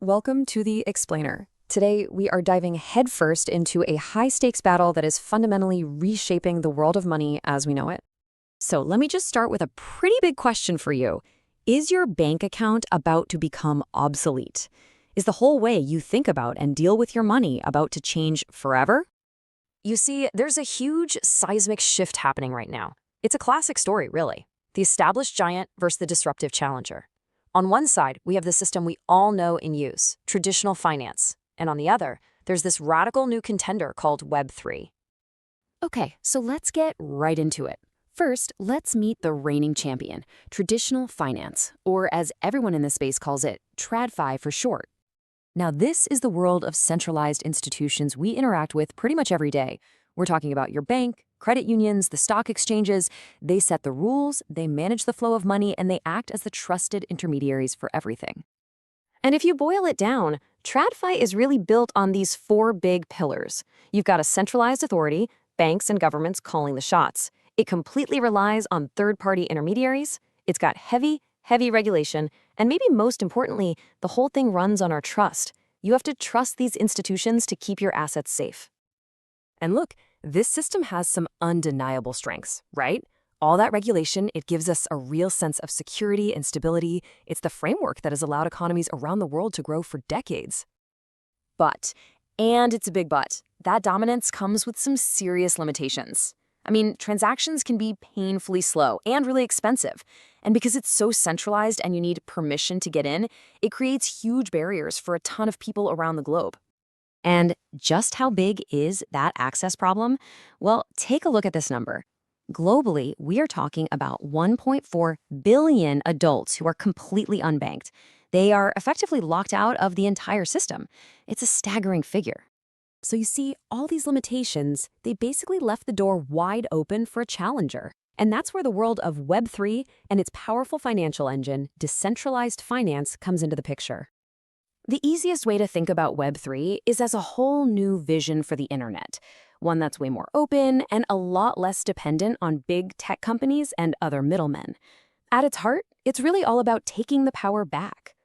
Welcome to the Explainer. Today, we are diving headfirst into a high-stakes battle that is fundamentally reshaping the world of money as we know it. So let me just start with a pretty big question for you. Is your bank account about to become obsolete? Is the whole way you think about and deal with your money about to change forever? You see, there's a huge seismic shift happening right now. It's a classic story, really. The established giant versus the disruptive challenger. On one side, we have the system we all know and use, traditional finance. And on the other, there's this radical new contender called Web3. Okay, so let's get right into it. First, let's meet the reigning champion, traditional finance, or as everyone in this space calls it, TradFi for short. Now, this is the world of centralized institutions we interact with pretty much every day. We're talking about your bank, credit unions, the stock exchanges. They set the rules, they manage the flow of money, and they act as the trusted intermediaries for everything. And if you boil it down, TradFi is really built on these four big pillars. You've got a centralized authority, banks and governments calling the shots. It completely relies on third-party intermediaries. It's got heavy regulation, and maybe most importantly, the whole thing runs on our trust. You have to trust these institutions to keep your assets safe. And look, this system has some undeniable strengths, right? All that regulation, it gives us a real sense of security and stability. It's the framework that has allowed economies around the world to grow for decades. But, and it's a big but, that dominance comes with some serious limitations. I mean, transactions can be painfully slow and really expensive. And because it's so centralized and you need permission to get in, it creates huge barriers for a ton of people around the globe. And just how big is that access problem? Well, take a look at this number. Globally, we are talking about 1.4 billion adults who are completely unbanked. They are effectively locked out of the entire system. It's a staggering figure. So you see, all these limitations, they basically left the door wide open for a challenger. And that's where the world of Web3 and its powerful financial engine, Decentralized Finance, comes into the picture. The easiest way to think about Web3 is as a whole new vision for the internet, one that's way more open and a lot less dependent on big tech companies and other middlemen. At its heart, it's really all about taking the power back.